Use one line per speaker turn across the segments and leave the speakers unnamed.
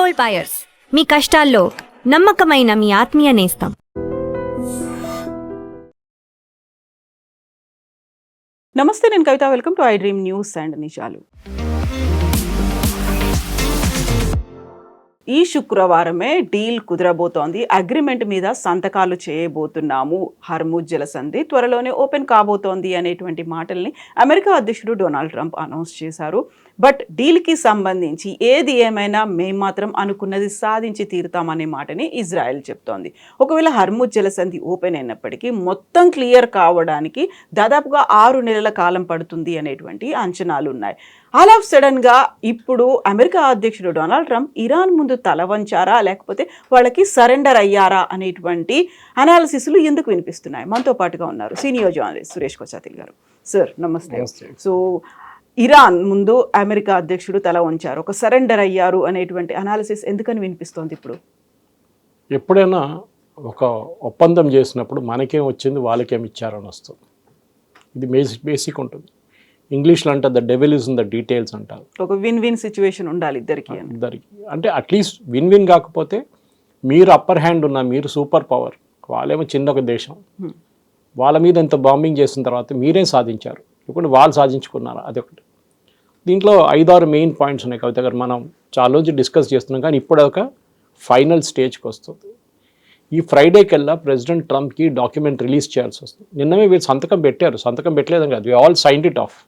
Gold buyers, మీ కష్టాల్లో నమ్మకమైన మీ ఆత్మీయ నేస్తం.
నమస్తే, నేను Kavitha. Welcome to I dream news and నిజాలు. ఈ శుక్రవారమే డీల్ కుదరబోతోంది. అగ్రిమెంట్ మీద సంతకాలు చేయబోతున్నాము. హర్ముజ్ జలసంధి త్వరలోనే ఓపెన్ కాబోతోంది అనేటువంటి మాటల్ని అమెరికా అధ్యక్షుడు డొనాల్డ్ ట్రంప్ అనౌన్స్ చేశారు. బట్ డీల్కి సంబంధించి ఏది ఏమైనా మేము మాత్రం అనుకున్నది సాధించి తీరుతామనే మాటని ఇజ్రాయెల్ చెప్తోంది. ఒకవేళ హర్ముజ్ జలసంధి ఓపెన్ అయినప్పటికీ మొత్తం క్లియర్ కావడానికి దాదాపుగా 6 నెలల కాలం పడుతుంది అనేటువంటి అంచనాలు ఉన్నాయి. ఆల్ ఆఫ్ సడన్గా ఇప్పుడు అమెరికా అధ్యక్షుడు డొనాల్డ్ ట్రంప్ ఇరాన్ ముందు తల వంచారా, లేకపోతే వాళ్ళకి సరెండర్ అయ్యారా అనేటువంటి అనాలిసిస్లు ఎందుకు వినిపిస్తున్నాయి? మనతో పాటుగా ఉన్నారు సీనియర్ జర్నలిస్ట్ సురేష్ కొచాతిల్ గారు. సార్ నమస్తే. సో ఇరాన్ ముందు అమెరికా అధ్యక్షుడు తల వంచారు, ఒక సరెండర్ అయ్యారు అనేటువంటి అనాలిసిస్ ఎందుకని వినిపిస్తోంది ఇప్పుడు?
ఎప్పుడైనా ఒక ఒప్పందం చేసినప్పుడు మనకేం వచ్చింది వాళ్ళకేం ఇచ్చారని వస్తుంది. ఇది బేసిక్ ఉంటుంది. ఇంగ్లీష్లో అంటే the devil is in the details అంటారు.
ఒక విన్ విన్ సిచ్యువేషన్ ఉండాలి ఇద్దరికి.
అంటే అట్లీస్ట్ విన్ విన్ కాకపోతే మీరు అప్పర్ హ్యాండ్ ఉన్న, మీరు సూపర్ పవర్, వాళ్ళేమో చిన్న ఒక దేశం, వాళ్ళ మీద ఎంత బాంబింగ్ చేసిన తర్వాత మీరేం సాధించారు, ఇప్పుడు వాళ్ళు సాధించుకున్నారు, అదొకటి. దీంట్లో 5-6 మెయిన్ పాయింట్స్ ఉన్నాయి కవిత గారు. మనం చాలా రోజు డిస్కస్ చేస్తున్నాం, కానీ ఇప్పుడు ఒక ఫైనల్ స్టేజ్కి వస్తుంది. ఈ ఫ్రైడే కల్లా ప్రెసిడెంట్ ట్రంప్కి డాక్యుమెంట్ రిలీజ్ చేయాల్సి వస్తుంది. నిన్నమే వీళ్ళు సంతకం పెట్టారు, సంతకం పెట్టలేదని కాదు, we all signed it off.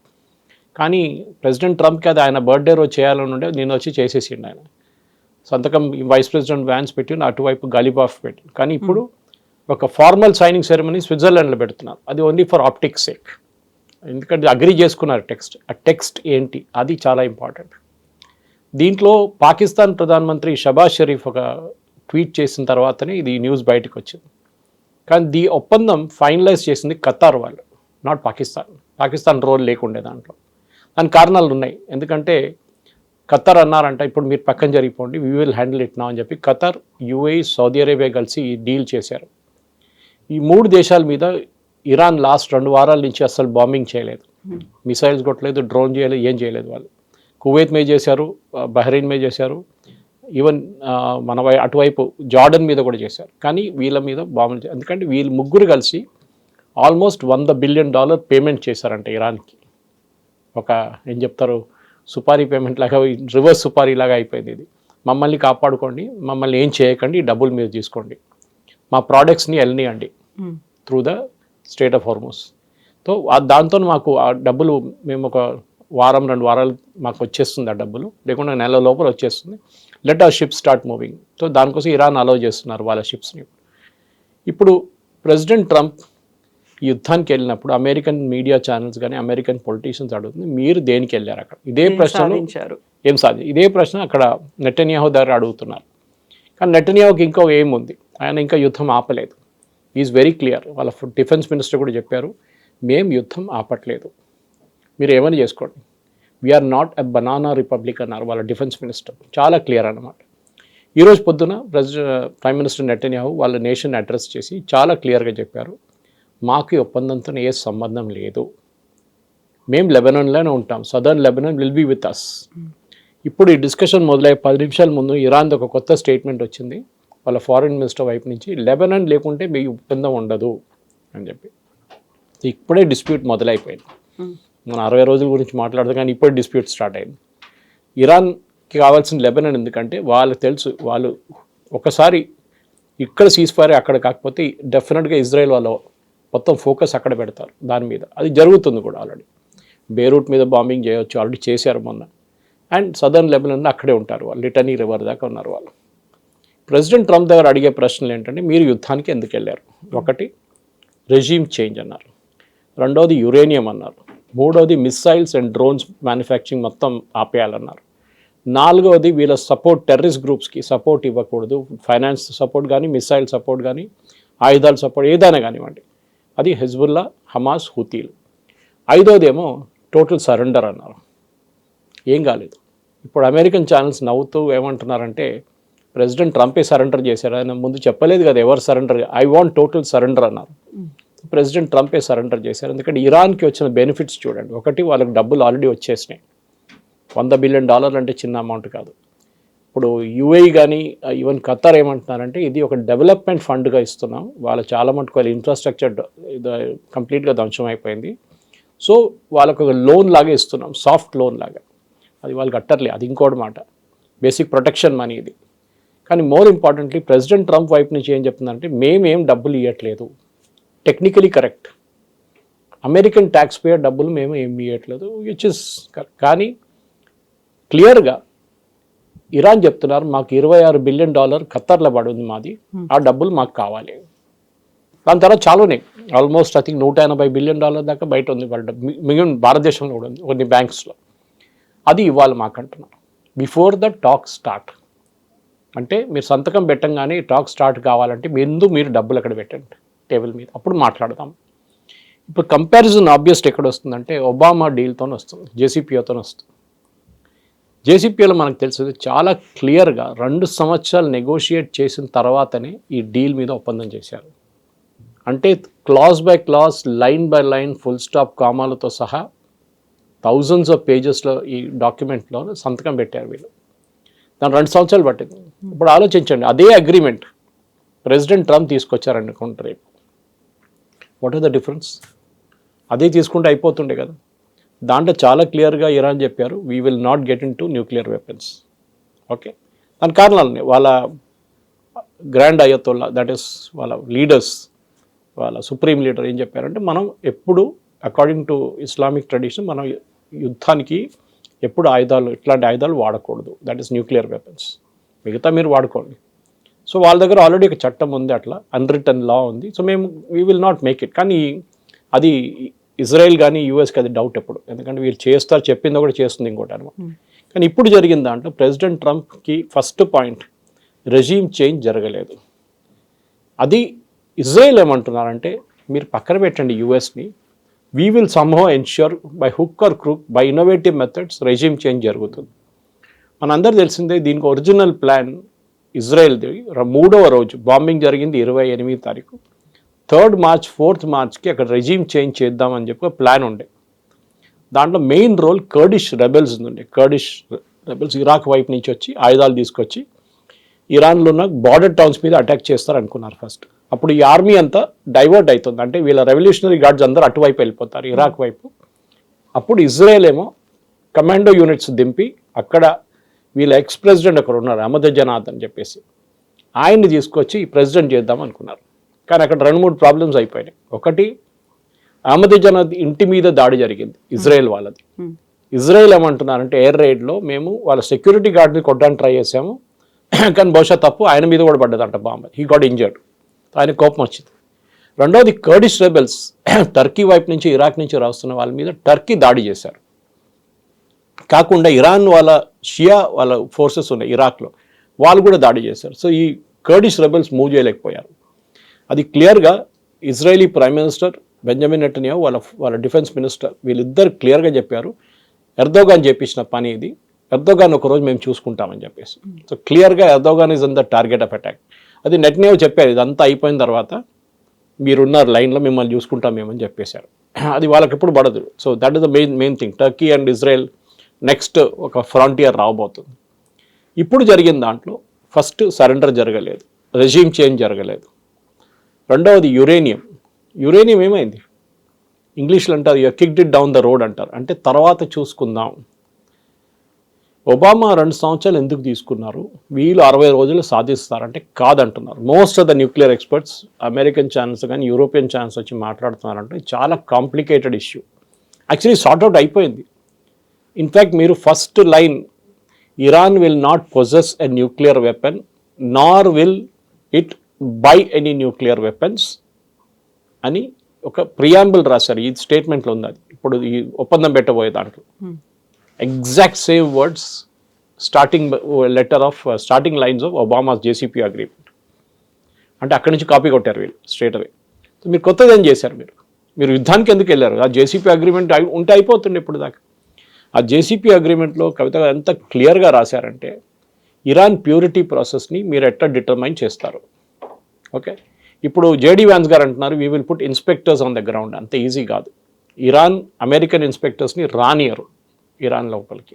కానీ ప్రెసిడెంట్ ట్రంప్కి అది ఆయన బర్త్డే రోజు చేయాలని ఉండే, నేను వచ్చి చేసేసిండు ఆయన సంతకం. వైస్ ప్రెసిడెంట్ వ్యాన్స్ పెట్టి అటువైపు గలిబాఫ్ పెట్టి. కానీ ఇప్పుడు ఒక ఫార్మల్ సైనింగ్ సెరమనీ స్విట్జర్లాండ్లో పెడుతున్నారు. అది ఓన్లీ ఫర్ ఆప్టిక్స్ సేక్, ఎందుకంటే అగ్రీ చేసుకున్నారు టెక్స్ట్. ఆ టెక్స్ట్ ఏంటి అది చాలా ఇంపార్టెంట్. దీంట్లో పాకిస్తాన్ ప్రధానమంత్రి షబాజ్ షరీఫ్ ఒక ట్వీట్ చేసిన తర్వాతనే ఇది న్యూస్ బయటకు వచ్చింది. కానీ ఒప్పందం ఫైనలైజ్ చేసింది ఖతార్ వాళ్ళు, నాట్ పాకిస్తాన్. పాకిస్తాన్ రోల్ లేకుండే దాంట్లో. దానికి కారణాలు ఉన్నాయి. ఎందుకంటే ఖతార్ అన్నారంట, ఇప్పుడు మీరు పక్కన జరిగిపోండి, వీ విల్ హ్యాండిల్ ఇట్ నా అని చెప్పి ఖతార్, యూఏఈ, సౌదీ అరేబియా కలిసి ఈ డీల్ చేశారు. ఈ 3 దేశాల మీద ఇరాన్ లాస్ట్ 2 వారాల నుంచి అసలు బాంబింగ్ చేయలేదు, మిసైల్స్ కొట్టలేదు, డ్రోన్ చేయలేదు, ఏం చేయలేదు. వాళ్ళు కువైత్ మీద చేశారు, బహ్రెయిన్ మీద చేశారు, ఈవెన్ మన అటువైపు జార్డన్ మీద కూడా చేశారు. కానీ వీళ్ళ మీద బాంబులు, ఎందుకంటే వీళ్ళు ముగ్గురు కలిసి ఆల్మోస్ట్ $100 బిలియన్ పేమెంట్ చేశారంటే ఇరాన్కి. ఒక ఏం చెప్తారు, సుపారీ పేమెంట్ లాగా, రివర్స్ సుపారీ లాగా అయిపోయింది ఇది. మమ్మల్ని కాపాడుకోండి, మమ్మల్ని ఏం చేయకండి, డబ్బులు మీరు తీసుకోండి, మా ప్రోడక్ట్స్ని వెళ్ళనియండి through the state of Hormuz. So దాంతో మాకు ఆ డబ్బులు, మేము ఒక 1-2 వారాలు మాకు వచ్చేస్తుంది ఆ డబ్బులు, లేకుండా నెల లోపల వచ్చేస్తుంది. Let hour ships start moving. So దానికోసం ఇరాన్ అలౌ చేస్తున్నారు వాళ్ళ షిప్స్ని. ఇప్పుడు ప్రెసిడెంట్ ట్రంప్ యుద్ధానికి వెళ్ళినప్పుడు అమెరికన్ మీడియా ఛానల్స్ కానీ అమెరికన్ పొలిటీషియన్స్ అడుగుతుంది, మీరు దేనికి వెళ్ళారు అక్కడ? ఇదే ప్రశ్నలు ఏం సాధ్యం, ఇదే ప్రశ్న అక్కడ నెటన్యాహు దగ్గర అడుగుతున్నారు. కానీ నెటన్యాహుకి ఇంకో ఏముంది, ఆయన ఇంకా యుద్ధం ఆపలేదు. Is very clear. వాళ్ళ డిఫెన్స్ మినిస్టర్ కూడా చెప్పారు, మేము యుద్ధం ఆపట్లేదు, మీరు ఏమని చేసుకోండి, we're not a banana republic అన్నారు వాళ్ళ డిఫెన్స్ మినిస్టర్. చాలా క్లియర్ అన్నమాట. ఈరోజు పొద్దున ప్రైమ్ మినిస్టర్ నెటన్యాహు వాళ్ళ నేషన్ అడ్రస్ చేసి చాలా క్లియర్గా చెప్పారు, మాకు ఈ ఒప్పందంతో ఏ సంబంధం లేదు, మేము లెబనాన్లోనే ఉంటాం, southern Lebanon will be with us. ఇప్పుడు ఈ డిస్కషన్ మొదలయ్యే 10 నిమిషాల ముందు ఇరాన్ది ఒక కొత్త స్టేట్మెంట్ వచ్చింది వాళ్ళ ఫారిన్ మినిస్టర్ వైపు నుంచి, లెబనాన్ లేకుంటే మీ ఒప్పందం ఉండదు అని చెప్పి. ఇప్పుడే డిస్ప్యూట్ మొదలైపోయింది. మనం 60 రోజుల గురించి మాట్లాడదు, కానీ ఇప్పుడు డిస్ప్యూట్ స్టార్ట్ అయింది. ఇరాన్కి కావాల్సిన లెబనాన్, ఎందుకంటే వాళ్ళకి తెలుసు, వాళ్ళు ఒకసారి ఇక్కడ సీజ్ ఫైర్ అక్కడ కాకపోతే డెఫినెట్గా ఇజ్రాయెల్ వాళ్ళు మొత్తం ఫోకస్ అక్కడ పెడతారు దాని మీద. అది జరుగుతుంది కూడా. ఆల్రెడీ బేరూట్ మీద బాంబింగ్ చేయవచ్చు, ఆల్రెడీ చేశారు మొన్న. అండ్ సదర్న్ లెబనాన్లో అక్కడే ఉంటారు వాళ్ళు, లిటనీ రివర్ దాకా ఉన్నారు వాళ్ళు. ప్రెసిడెంట్ ట్రంప్ దగ్గర అడిగే ప్రశ్నలు ఏంటంటే, మీరు యుద్ధానికి ఎందుకు వెళ్ళారు? ఒకటి రెజీమ్ చేంజ్ అన్నారు, రెండవది యురేనియం అన్నారు, మూడవది మిస్సైల్స్ అండ్ డ్రోన్స్ మ్యానుఫ్యాక్చరింగ్ మొత్తం ఆపేయాలన్నారు, నాలుగవది వీళ్ళ సపోర్ట్ టెర్రరిస్ట్ గ్రూప్స్కి సపోర్ట్ ఇవ్వకూడదు, ఫైనాన్స్ సపోర్ట్ కానీ, మిసైల్ సపోర్ట్ కానీ, ఆయుధాల సపోర్ట్ ఏదైనా కానివ్వండి, అది హెజ్బుల్లా, హమాస్, హూతీలు. ఐదోదేమో టోటల్ సరెండర్ అన్నారు. ఏం కాలేదు. ఇప్పుడు అమెరికన్ ఛానల్స్ నవ్వుతూ ఏమంటున్నారంటే, ప్రెసిడెంట్ ట్రంపే సరెండర్ చేశారు, ఆయన ముందు చెప్పలేదు కదా ఎవరు surrender, I want total surrender అన్నారు. ప్రెసిడెంట్ ట్రంపే సరెండర్ చేశారు. ఎందుకంటే ఇరాన్కి వచ్చిన బెనిఫిట్స్ చూడండి. ఒకటి, వాళ్ళకి డబ్బులు ఆల్రెడీ వచ్చేసినాయి. $100 బిలియన్ అంటే చిన్న అమౌంట్ కాదు. ఇప్పుడు యుఏఈ కానీ ఈవెన్ ఖతార్ ఏమంటున్నారంటే ఇది ఒక డెవలప్మెంట్ ఫండ్గా ఇస్తున్నాం, వాళ్ళు చాలా మటుకు వాళ్ళ ఇన్ఫ్రాస్ట్రక్చర్ కంప్లీట్గా ధ్వంసం అయిపోయింది, సో వాళ్ళకు ఒక లోన్ లాగా ఇస్తున్నాం, సాఫ్ట్ లోన్ లాగా. అది వాళ్ళు కట్టర్లే, అది ఇంకోటి మాట, బేసిక్ ప్రొటెక్షన్ మనీ ఇది. కానీ మోర్ ఇంపార్టెంట్లీ ప్రెసిడెంట్ ట్రంప్ వైపు నుంచి ఏం చెప్తుందంటే మేమేం డబ్బులు ఇవ్వట్లేదు, technically correct, American tax payer డబ్బులు మేము ఏం ఇవ్వట్లేదు, విచ్ ఇస్ కానీ క్లియర్గా ఇరాన్ చెప్తున్నారు మాకు $26 బిలియన్ ఖత్తర్లో పడింది మాది, ఆ డబ్బులు మాకు కావాలి. దాని తర్వాత చాలా ఉన్నాయి, ఆల్మోస్ట్ ఐ థింక్ $180 బిలియన్ దాకా బయట ఉంది వాళ్ళ మిగిలిన భారతదేశంలో కూడా ఉంది కొన్ని బ్యాంక్స్లో. అది ఇవ్వాలి మాకు అంటున్నారు బిఫోర్ ద టాక్ స్టార్ట్. అంటే మీరు సంతకం పెట్టంగానే టాక్ స్టార్ట్ కావాలంటే మీరు డబ్బులు అక్కడ పెట్టండి టేబుల్ మీద, అప్పుడు మాట్లాడదాం. ఇప్పుడు కంపారిజన్ ఆబ్వియస్ట్ ఎక్కడ వస్తుందంటే ఒబామా డీల్తో వస్తుంది, జేసీపీఓతో వస్తుంది. జేసీపీలో మనకు తెలిసింది చాలా క్లియర్గా 2 సంవత్సరాలు నెగోషియేట్ చేసిన తర్వాతనే ఈ డీల్ మీద ఒప్పందం చేశారు. అంటే clause by clause, line by line, full stop కామాలతో సహా థౌజండ్స్ ఆఫ్ పేజెస్లో ఈ డాక్యుమెంట్లో సంతకం పెట్టారు వీళ్ళు. దాని 2 సంవత్సరాలు పట్టింది. ఇప్పుడు ఆలోచించండి, అదే అగ్రిమెంట్ ప్రెసిడెంట్ ట్రంప్ తీసుకొచ్చారనుకుంటారు రేపు, వాట్ ఆర్ ద డిఫరెన్స్? అదే తీసుకుంటే అయిపోతుండే కదా. దాంట్లో చాలా క్లియర్గా ఇరాన్ చెప్పారు we will not get in to nuclear weapons. Okay, దాని కారణాలని వాళ్ళ గ్రాండ్ అయ్యతోల్లా, దట్ ఈస్ వాళ్ళ లీడర్స్, వాళ్ళ సుప్రీం లీడర్ ఏం చెప్పారంటే మనం ఎప్పుడు అకార్డింగ్ టు ఇస్లామిక్ ట్రెడిషన్ మనం యుద్ధానికి ఎప్పుడు ఇట్లాంటి ఆయుధాలు వాడకూడదు, దట్ ఈస్ న్యూక్లియర్ వెపన్స్, మిగతా మీరు వాడుకోండి. సో వాళ్ళ దగ్గర ఆల్రెడీ ఒక చట్టం ఉంది, అట్లా అన్రిటన్ లా ఉంది. సో మేము we will not make it. కానీ అది ఇజ్రాయెల్ కానీ యూఎస్కి అది డౌట్ ఎప్పుడు, ఎందుకంటే వీళ్ళు చేస్తారు, చెప్పిందో కూడా చేస్తుంది ఇంకోటి అనమాట. కానీ ఇప్పుడు జరిగిన దాంట్లో ప్రెసిడెంట్ ట్రంప్కి ఫస్ట్ పాయింట్ రెజీమ్ చేంజ్ జరగలేదు. అది ఇజ్రాయెల్ ఏమంటున్నారంటే మీరు పక్కన పెట్టండి యూఎస్ని, we will somehow ensure by hook or crook by innovative methods regime change జరుగుతుంది. మనందరూ తెలిసిందే దీనికి ఒరిజినల్ ప్లాన్ ఇజ్రాయెల్ది 3వ రోజు బాంబింగ్ జరిగింది 28వ తారీఖు, 3rd మార్చ్ 4th మార్చ్కి అక్కడ రెజీమ్ చేంజ్ చేద్దామని చెప్పి ప్లాన్ ఉండే. దాంట్లో మెయిన్ రోల్ కర్డిష్ రెబెల్స్ ఉండే. కర్డిష్ రెబెల్స్ ఇరాక్ వైపు నుంచి వచ్చి ఆయుధాలు తీసుకొచ్చి ఇరాన్లో ఉన్న బార్డర్ టౌన్స్ మీద అటాక్ చేస్తారు అనుకున్నారు ఫస్ట్. అప్పుడు ఈ ఆర్మీ అంతా డైవర్ట్ అవుతుంది, అంటే వీళ్ళ రెవల్యూషనరీ గార్డ్స్ అందరూ అటువైపు వెళ్ళిపోతారు ఇరాక్ వైపు. అప్పుడు ఇజ్రాయెల్ ఏమో కమాండో యూనిట్స్ దింపి అక్కడ వీళ్ళ ఎక్స్ ప్రెసిడెంట్ అక్కడ ఉన్నారు అహ్మదీనెజాద్ అని చెప్పేసి, ఆయన్ని తీసుకొచ్చి ప్రెసిడెంట్ చేద్దాం అనుకున్నారు. కానీ అక్కడ 2-3 ప్రాబ్లమ్స్ అయిపోయినాయి. ఒకటి, అహ్మదీనెజాద్ ఇంటి మీద దాడి జరిగింది ఇజ్రాయెల్ వాళ్ళది. ఇజ్రాయెల్ ఏమంటున్నారంటే ఎయిర్ రైడ్లో మేము వాళ్ళ సెక్యూరిటీ గార్డ్ని కొట్టడానికి ట్రై చేసాము, కానీ బహుశా తప్పు ఆయన మీద కూడా పడ్డదంట బాంబ్, హీ గాట్ ఇంజర్డ్, ఆయన కోపం వచ్చింది. రెండవది కర్డిష్ రెబెల్స్ టర్కీ వైపు నుంచి ఇరాక్ నుంచి రాస్తున్న వాళ్ళ మీద టర్కీ దాడి చేశారు. కాకుండా ఇరాన్ వాళ్ళ షియా వాళ్ళ ఫోర్సెస్ ఉన్నాయి ఇరాక్లో, వాళ్ళు కూడా దాడి చేశారు. సో ఈ కర్డిష్ రెబెల్స్ మూవ్ చేయలేకపోయారు. అది క్లియర్గా Israeli prime minister Benjamin Netanyahu వాళ్ళ డిఫెన్స్ మినిస్టర్ వీళ్ళిద్దరు క్లియర్గా చెప్పారు ఎర్దోగాన్ చేపించిన పని ఇది, ఎర్దోగాన్ ఒకరోజు మేము చూసుకుంటామని చెప్పేసి. సో క్లియర్గా Erdogan is in the target of attack. అది నెటన్యాహు చెప్పారు, ఇదంతా అయిపోయిన తర్వాత మీరున్నారు లైన్లో మిమ్మల్ని చూసుకుంటాం మేమని చెప్పేశారు. అది వాళ్ళకి ఎప్పుడు పడదు. So that is the main thing. Turkey and Israel next ఒక ఫ్రాంటియర్ రాబోతుంది. ఇప్పుడు జరిగిన దాంట్లో ఫస్ట్ సరెండర్ జరగలేదు, రెజీమ్ చేంజ్ జరగలేదు. రెండవది యురేనియం ఏమైంది, ఇంగ్లీష్లో అంటారు you kicked it down the road అంటారు, అంటే తర్వాత చూసుకుందాం. ఒబామా 2 సంవత్సరాలు ఎందుకు తీసుకున్నారు, వీళ్ళు 60 రోజులు సాధిస్తారంటే కాదంటున్నారు. Most of the nuclear experts American channels కానీ యూరోపియన్ ఛానల్స్ వచ్చి మాట్లాడుతున్నారంటే చాలా కాంప్లికేటెడ్ ఇష్యూ. యాక్చువల్లీ సార్ట్అవుట్ అయిపోయింది. ఇన్ఫ్యాక్ట్ మీరు first line Iran will not possess a nuclear weapon nor will it buy any nuclear weapons అని ఒక ప్రియాంబుల్ రాశారు. ఈ స్టేట్మెంట్లో ఉంది. అది ఇప్పుడు ఈ ఒప్పందం పెట్టబోయే దాంట్లో exact same words starting letter of starting lines of Obama's JCP agreement. అంటే అక్కడి నుంచి కాపీ కొట్టారు వీళ్ళు స్ట్రేట్ అవే. సో మీరు కొత్తది ఏం చేశారు, మీరు యుద్ధానికి ఎందుకు వెళ్ళారు? ఆ జేసీపీ అగ్రిమెంట్ ఉంటే అయిపోతుండే ఇప్పుడు దాకా. ఆ జేసీపీ అగ్రిమెంట్లో కవిత ఎంత క్లియర్గా రాశారంటే ఇరాన్ ప్యూరిటీ ప్రాసెస్ని మీరు ఎట్లా డిటర్మైన్ చేస్తారు. ఓకే, ఇప్పుడు జేడీ వ్యాన్స్ గారు అంటున్నారు we will put inspectors on the ground. అంత ఈజీ కాదు. ఇరాన్ అమెరికన్ ఇన్స్పెక్టర్స్ని రానియరు ఇరాన్ లోపలికి.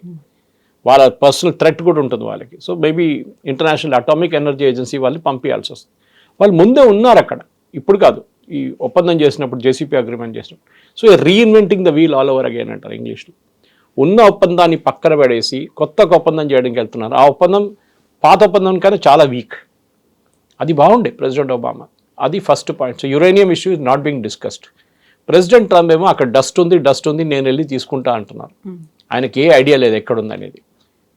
వాళ్ళ పర్సనల్ థ్రెట్ కూడా ఉంటుంది వాళ్ళకి. So maybe international atomic energy agency వాళ్ళని పంపించాల్సి వస్తుంది. వాళ్ళు ముందే ఉన్నారు అక్కడ, ఇప్పుడు కాదు, ఈ ఒప్పందం చేసినప్పుడు జేసీపీ అగ్రిమెంట్ చేసినప్పుడు. So reinventing the we'll all over again అంటారు ఇంగ్లీష్లో. ఉన్న ఒప్పందాన్ని పక్కన పడేసి కొత్త ఒప్పందం చేయడానికి వెళ్తున్నారు. ఆ ఒప్పందం పాత ఒప్పందం కన్నా చాలా వీక్. అది బాగుండే ప్రెసిడెంట్ ఒబామా, అది first point. So uranium issue is not being discussed. President Trump ఏమో అక్కడ డస్ట్ ఉంది నేను వెళ్ళి తీసుకుంటా అంటున్నారు. ఆయనకి ఏ ఐడియా లేదు ఎక్కడుంది అనేది.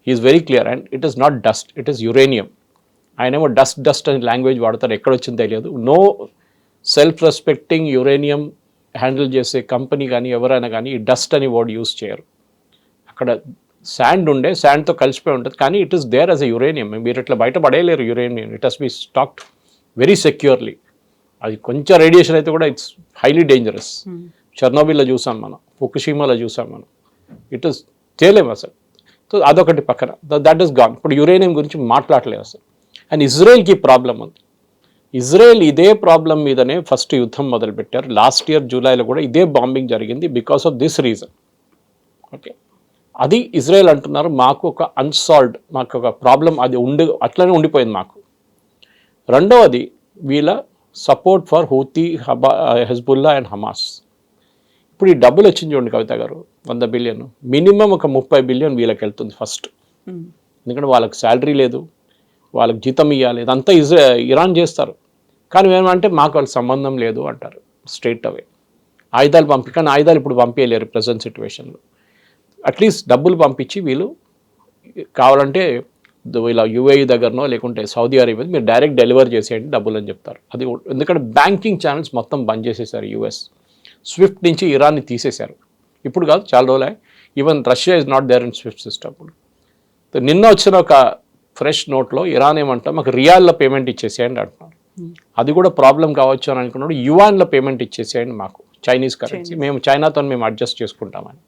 He's very clear and it is not dust, it is uranium. ఆయనేమో డస్ట్ అనే లాంగ్వేజ్ వాడతారు, ఎక్కడొచ్చింది తెలియదు. No self respecting uranium handle చేసే కంపెనీ కానీ ఎవరైనా కానీ ఈ డస్ట్ అని వర్డ్ యూస్ చేయరు. అక్కడ శాండ్తో కలిసిపోయి ఉంటుంది, కానీ it is there as a uranium. మీరు ఇట్లా బయట పడేయలేరు uranium. It has be stocked very securely. అది కొంచెం రేడియేషన్ అయితే కూడా ఇట్స్ హైలీ డేంజరస్. చెర్నోబిల్లో చూసాం మనం, ఫుకుషిమాలో చూసాం మనం. ఇట్ ఈస్ చేయలేము అసలు. సో అదొకటి పక్కన, దట్ ఈస్ గాన్. ఇప్పుడు యురేనియం గురించి మాట్లాడలేదు అసలు. అండ్ ఇజ్రాయెల్కి ప్రాబ్లం ఉంది. ఇజ్రాయెల్ ఇదే ప్రాబ్లం మీదనే ఫస్ట్ యుద్ధం మొదలుపెట్టారు. లాస్ట్ ఇయర్ జూలైలో కూడా ఇదే బాంబింగ్ జరిగింది because of this reason. Okay, అది ఇజ్రాయెల్ అంటున్నారు మాకు ఒక అన్సాల్వ్డ్, మాకు ఒక ప్రాబ్లం అది అట్లనే ఉండిపోయింది మాకు. రెండవది వీళ్ళ support for Houthi, Hezbollah and Hamas. ఇప్పుడు ఈ డబ్బులు వచ్చింది చూడండి కవిత గారు, 100 బిలియన్, మినిమం ఒక 30 బిలియన్ వీళ్ళకి వెళ్తుంది ఫస్ట్. ఎందుకంటే వాళ్ళకి శాలరీ లేదు, వాళ్ళకి జీతం ఇవ్వాలి, ఇదంతా ఇరాన్ చేస్తారు. కానీ ఏమంటే మాకు వాళ్ళకి సంబంధం లేదు అంటారు స్ట్రైట్ అవే. ఆయుధాలు కానీ ఆయుధాలు ఇప్పుడు పంపించలేరు ప్రజెంట్ సిచ్యువేషన్లో. అట్లీస్ట్ డబ్బులు పంపించి వీళ్ళు కావాలంటే ఇలా యుఏఈ దగ్గరనో లేకుంటే సౌదీ అరేబియా మీరు డైరెక్ట్ డెలివర్ చేసేయండి డబ్బులు అని చెప్తారు. అది ఎందుకంటే బ్యాంకింగ్ ఛానల్స్ మొత్తం బంద్ చేసేసారు యుఎస్. స్విఫ్ట్ నుంచి ఇరాన్ని తీసేశారు. ఇప్పుడు కాదు, చాలా రోజులే. Even Russia is not there in SWIFT system. ఇప్పుడు నిన్న వచ్చిన ఒక ఫ్రెష్ నోట్లో ఇరాన్ ఏమంటాం మాకు రియాల్లో పేమెంట్ ఇచ్చేసేయండి అంటున్నారు. అది కూడా ప్రాబ్లం కావచ్చు అని అనుకున్నాడు. యువాన్లో పేమెంట్ ఇచ్చేసేయండి మాకు, చైనీస్ కరెన్సీ, మేము చైనాతో మేము అడ్జస్ట్ చేసుకుంటామని.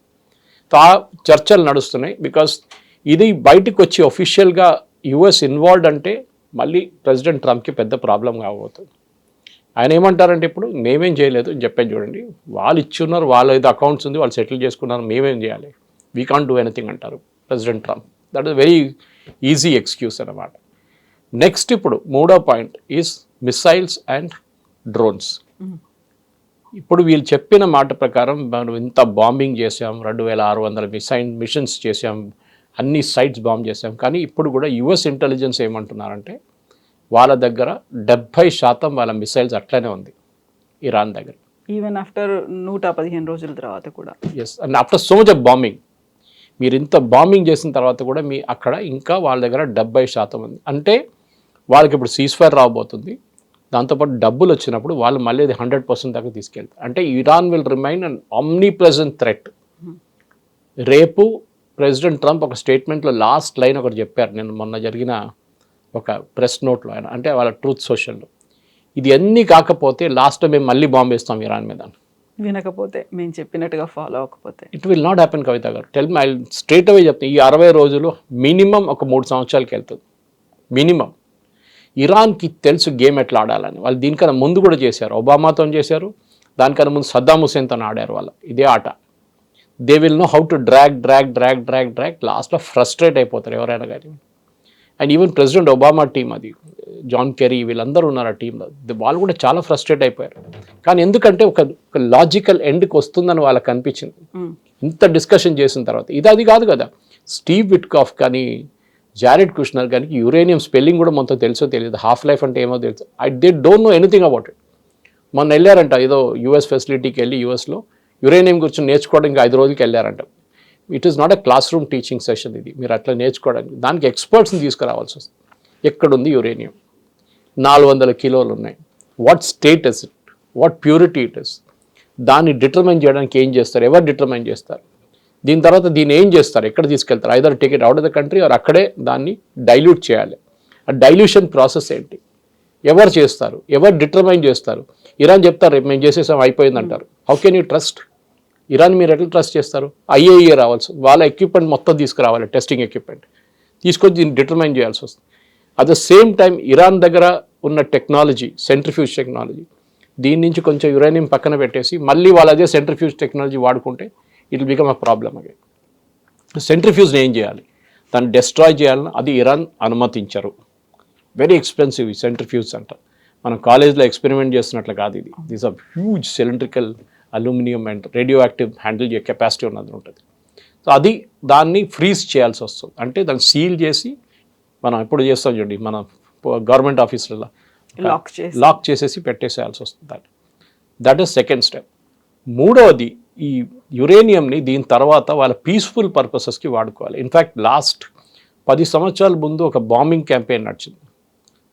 సో ఆ చర్చలు నడుస్తున్నాయి. బికాస్ ఇది బయటకు వచ్చి ఒఫిషియల్గా యుఎస్ ఇన్వాల్వ్డ్ అంటే మళ్ళీ ప్రెసిడెంట్ ట్రంప్కి పెద్ద ప్రాబ్లం కాబోతుంది. ఆయన ఏమంటారంటే ఇప్పుడు మేమేం చేయలేదు అని చెప్పాను చూడండి, వాళ్ళు ఇచ్చున్నారు, వాళ్ళ ఏదో అకౌంట్స్ ఉంది, వాళ్ళు సెటిల్ చేసుకున్నారు, మేమేం చేయాలి, వీ కాంట్ డూ ఎనీథింగ్ అంటారు president Trump. That is very easy excuse అన్నమాట. నెక్స్ట్ ఇప్పుడు మూడో point is missiles and drones. ఇప్పుడు వీళ్ళు చెప్పిన మాట ప్రకారం మనం ఇంత బాంబింగ్ చేసాం, 2600 మిషన్స్ చేసాం, అన్ని సైట్స్ బాంబ్ చేసాం. కానీ ఇప్పుడు కూడా యుఎస్ ఇంటెలిజెన్స్ ఏమంటున్నారంటే వాళ్ళ దగ్గర 70% వాళ్ళ మిసైల్స్ అట్లనే ఉంది ఇరాన్ దగ్గర.
ఈవెన్ ఆఫ్టర్ 115 రోజుల తర్వాత కూడా.
Yes, and after so much of bombing, మీరు ఇంత బాంబింగ్ చేసిన తర్వాత కూడా మీ అక్కడ ఇంకా వాళ్ళ దగ్గర 70% ఉంది. అంటే వాళ్ళకి ఇప్పుడు సీజ్ ఫైర్ రాబోతుంది, దాంతోపాటు డబ్బులు వచ్చినప్పుడు వాళ్ళు మళ్ళీ 100% దాకా తీసుకెళ్తారు. అంటే Iran will remain an omni present threat. రేపు ప్రెసిడెంట్ ట్రంప్ ఒక స్టేట్మెంట్లో లాస్ట్ లైన్ ఒకటి చెప్పారు, నేను మొన్న జరిగిన ఒక ప్రెస్ నోట్లో ఆయన, అంటే వాళ్ళ ట్రూత్ సోషల్లో, ఇది అన్నీ కాకపోతే లాస్ట్ మేము మళ్ళీ బాంబు వేస్తాం ఇరాన్ మీద.
వినకపోతే, మేము చెప్పినట్టుగా ఫాలో అవ్వకపోతే
ఇట్ విల్ నాట్ హ్యాపెన్ కవిత గారు. టెల్ మై స్ట్రేట్ అవే చెప్తాను, ఈ 60 రోజులు మినిమం ఒక 3 సంవత్సరాలకి వెళ్తుంది మినిమం. ఇరాన్కి తెలుసు గేమ్ ఎట్లా ఆడాలని. వాళ్ళు దీనికన్నా ముందు కూడా చేశారు, ఒబామాతో చేశారు, దానికన్నా ముందు సద్దాం హుసేన్తో ఆడారు వాళ్ళు ఇదే ఆట. They will know how to drag లాస్ట్లో ఫ్రస్ట్రేట్ అయిపోతారు ఎవరైనా కానీ. And even president Obama team, అది జాన్ కెరీ, వీళ్ళందరూ ఉన్నారు ఆ టీంలో, వాళ్ళు కూడా చాలా ఫ్రస్ట్రేట్ అయిపోయారు. కానీ ఎందుకంటే ఒక లాజికల్ ఎండ్కి వస్తుందని వాళ్ళకి అనిపించింది ఇంత డిస్కషన్ చేసిన తర్వాత. అది కాదు కదా, స్టీవ్ విట్కాఫ్ కానీ జారెడ్ కుష్నర్ కానీ యురేనియం స్పెల్లింగ్ కూడా మొత్తం తెలుసో తెలియదు, హాఫ్ లైఫ్ అంటే ఏమో తెలుసు, they don't know anything about it. మొన్న వెళ్ళారంట ఏదో యుఎస్ ఫెసిలిటీకి వెళ్ళి యుఎస్లో యురేనియం గురించి నేర్చుకోవడానికి 5 రోజులకి వెళ్ళారంట. It is not a classroom teaching session ఇది, మీరు అట్లా నేర్చుకోవడానికి. దానికి ఎక్స్పర్ట్స్ని తీసుకురావాల్సి వస్తుంది. ఎక్కడుంది యురేనియం, 400 కిలోలు ఉన్నాయి, what status it, what purity it is, దాన్ని డిటర్మైన్ చేయడానికి ఏం చేస్తారు, ఎవరు డిటర్మైన్ చేస్తారు, దీని తర్వాత దీన్ని ఏం చేస్తారు, ఎక్కడ తీసుకెళ్తారు, either take it out of the country or అక్కడే దాన్ని డైల్యూట్ చేయాలి. ఆ డైల్యూషన్ ప్రాసెస్ ఏంటి, ఎవరు చేస్తారు, ఎవరు డిటర్మైన్ చేస్తారు. ఇరాన్ చెప్తారు రేపు మేము చేసేసాం అయిపోయింది అంటారు. How can you trust Iran? మీరు ఎట్లా ట్రస్ట్ చేస్తారు? ఐఏఈఏ రావాల్సి, వాళ్ళ ఎక్విప్మెంట్ మొత్తం తీసుకురావాలి, టెస్టింగ్ ఎక్విప్మెంట్ తీసుకొచ్చి దీన్ని డిటర్మైన్ చేయాల్సి వస్తుంది. At the same time Iran దగ్గర ఉన్న టెక్నాలజీ, సెంట్రిఫ్యూజ్ టెక్నాలజీ, దీని నుంచి కొంచెం యురేనియం పక్కన పెట్టేసి మళ్ళీ వాళ్ళు అదే సెంట్రిఫ్యూజ్ టెక్నాలజీ వాడుకుంటే it will become a problem again. సెంట్రిఫ్యూజ్ని ఏం చేయాలి, దాన్ని డెస్ట్రాయ్ చేయాలని అది ఇరాన్ అనుమతించరు. వెరీ ఎక్స్పెన్సివ్ సెంట్రిఫ్యూజ్ అంట. మనం కాలేజ్లో ఎక్స్పెరిమెంట్ చేస్తున్నట్లు కాదు ఇది. These are huge cylindrical aluminium and radioactive handle చేసే కెపాసిటీ ఉన్నది ఉంటుంది. సో అది దాన్ని ఫ్రీజ్ చేయాల్సి వస్తుంది. అంటే దాన్ని సీల్ చేసి మనం ఎప్పుడు చేస్తాం చూడండి, మన గవర్నమెంట్ ఆఫీసులలో లాక్ చేసేసి పెట్టేసేయాల్సి వస్తుంది. That is second step. మూడవది, ఈ యురేనియంని దీని తర్వాత వాళ్ళ పీస్ఫుల్ పర్పసెస్కి వాడుకోవాలి. ఇన్ఫ్యాక్ట్ లాస్ట్ 10 సంవత్సరాల ముందు ఒక బాంబింగ్ క్యాంపెయిన్ నడిచింది.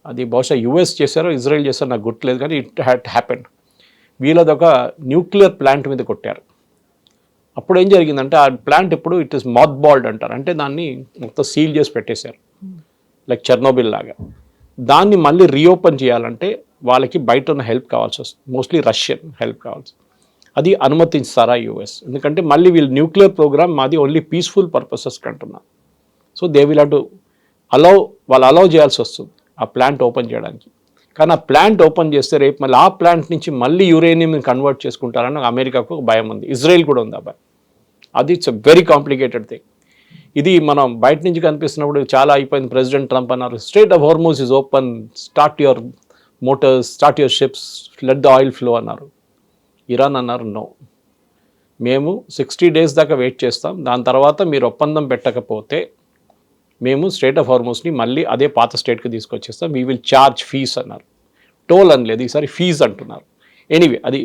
అది బహుశా యుఎస్ చేశారో ఇజ్రాయెల్ చేశారో నాకు గుర్తులేదు, కానీ ఇట్ హ్యాడ్ హ్యాపెండ్. వీళ్ళది ఒక న్యూక్లియర్ ప్లాంట్ మీద కొట్టారు. అప్పుడు ఏం జరిగిందంటే ఆ ప్లాంట్ ఇప్పుడు ఇట్ ఈస్ మాత్ బాల్డ్ అంటారు, అంటే దాన్ని మొత్తం సీల్ చేసి పెట్టేశారు, లైక్ చెర్నోబిల్ లాగా. దాన్ని మళ్ళీ రీఓపెన్ చేయాలంటే వాళ్ళకి బయట ఉన్న హెల్ప్ కావాల్సి వస్తుంది, మోస్ట్లీ రష్యన్ హెల్ప్ కావాల్సి. అది అనుమతిస్తారా యుఎస్? ఎందుకంటే మళ్ళీ వీళ్ళు న్యూక్లియర్ ప్రోగ్రామ్ మాది ఓన్లీ పీస్ఫుల్ పర్పసెస్కి అంటున్నారు. So they will have to వాళ్ళు అలౌ చేయాల్సి వస్తుంది ఆ ప్లాంట్ ఓపెన్ చేయడానికి. కానీ ఆ ప్లాంట్ ఓపెన్ చేస్తే రేపు మళ్ళీ ఆ ప్లాంట్ నుంచి మళ్ళీ యురేనియంని కన్వర్ట్ చేసుకుంటారని అమెరికాకు ఒక భయం ఉంది, ఇజ్రాయెల్ కూడా ఉంది ఆ భయం. అది it's a very complicated thing. ఇది మనం బయట నుంచి కనిపిస్తున్నప్పుడు చాలా అయిపోయింది. ప్రెసిడెంట్ ట్రంప్ అన్నారు strait of Hormuz is open, start your Motors, start your ships, let the oil flow అన్నారు. ఇరాన్ అన్నారు నో, మేము 60 days దాకా వెయిట్ చేస్తాం, దాని తర్వాత మీరు ఒప్పందం పెట్టకపోతే మేము స్ట్రెయిట్ ఆఫ్ హార్మోజ్ని మళ్ళీ అదే పాత స్టేట్కి తీసుకొచ్చేస్తాం, వీ విల్ ఛార్జ్ ఫీజ్ అన్నారు. టోల్ అనలేదు, ఈసారి ఫీజ్ అంటున్నారు. ఎనీవే అది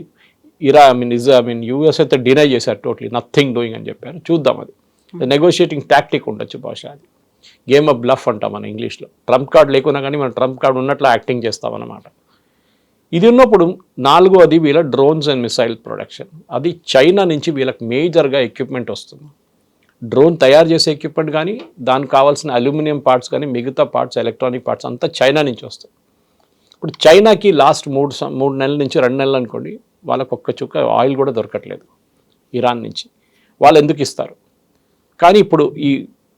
యూఎస్ అయితే డినై చేశారు, టోటలీ నథింగ్ డూయింగ్ అని చెప్పారు. చూద్దాం, అది నెగోషియేటింగ్ టాక్టిక్ ఉండొచ్చు బహుశా. అది గేమ్ ఆఫ్ బ్లఫ్ అంటాం మన ఇంగ్లీష్లో. ట్రంప్ కార్డ్ లేకున్నా కానీ మనం ట్రంప్ కార్డ్ ఉన్నట్లు యాక్టింగ్ చేస్తామన్నమాట. ఇది ఉన్నప్పుడు నాలుగోది వీళ్ళ డ్రోన్స్ అండ్ మిసైల్ ప్రొడక్షన్. అది చైనా నుంచి వీళ్ళకి మేజర్గా ఎక్విప్మెంట్ వస్తుంది. డ్రోన్ తయారు చేసే ఎక్విప్మెంట్ కానీ దానికి కావాల్సిన అల్యూమినియం పార్ట్స్ కానీ మిగతా పార్ట్స్, ఎలక్ట్రానిక్ పార్ట్స్ అంతా చైనా నుంచి వస్తాయి. ఇప్పుడు చైనాకి లాస్ట్ 3 నెలల నుంచి 2 నెలలు అనుకోండి, వాళ్ళకు ఒక్క చుక్క ఆయిల్ కూడా దొరకట్లేదు ఇరాన్ నుంచి. వాళ్ళు ఎందుకు ఇస్తారు? కానీ ఇప్పుడు ఈ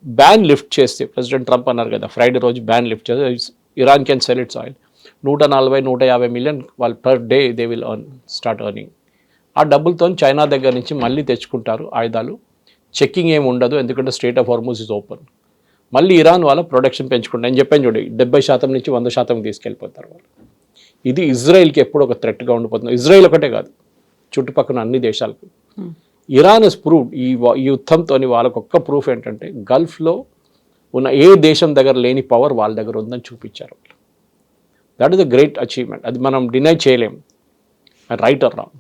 బ్యాన్ లిఫ్ట్ చేస్తే, ప్రెసిడెంట్ ట్రంప్ అన్నారు కదా ఫ్రైడే రోజు బ్యాన్ లిఫ్ట్ చేస్తే Iran can sell its oil. 140-150 million వాళ్ళు per day they will start earning. ఆ డబ్బులతో చైనా దగ్గర నుంచి మళ్ళీ తెచ్చుకుంటారు ఆయుధాలు. చెక్కింగ్ ఏమి ఉండదు, ఎందుకంటే strait of Hormuz is open. మళ్ళీ ఇరాన్ వాళ్ళ ప్రొడక్షన్ పెంచుకుంటారు. నేను చెప్పాను చూడండి, 70% నుంచి 100% తీసుకెళ్ళిపోతారు వాళ్ళు. ఇది ఇజ్రాయెల్కి ఎప్పుడు ఒక థ్రెట్గా ఉండిపోతుంది. ఇజ్రాయెల్ ఒకటే కాదు, చుట్టుపక్కల అన్ని దేశాలకు. ఇరాన్ ఇస్ ప్రూవ్డ్ ఈ యుద్ధంతో వాళ్ళకు ఒక్క ప్రూఫ్ ఏంటంటే గల్ఫ్లో ఉన్న ఏ దేశం దగ్గర లేని పవర్ వాళ్ళ దగ్గర ఉందని చూపించారు వాళ్ళు. That is a great achievement. అది మనం డినై చేయలేం, రైట్ ఆర్ రాంగ్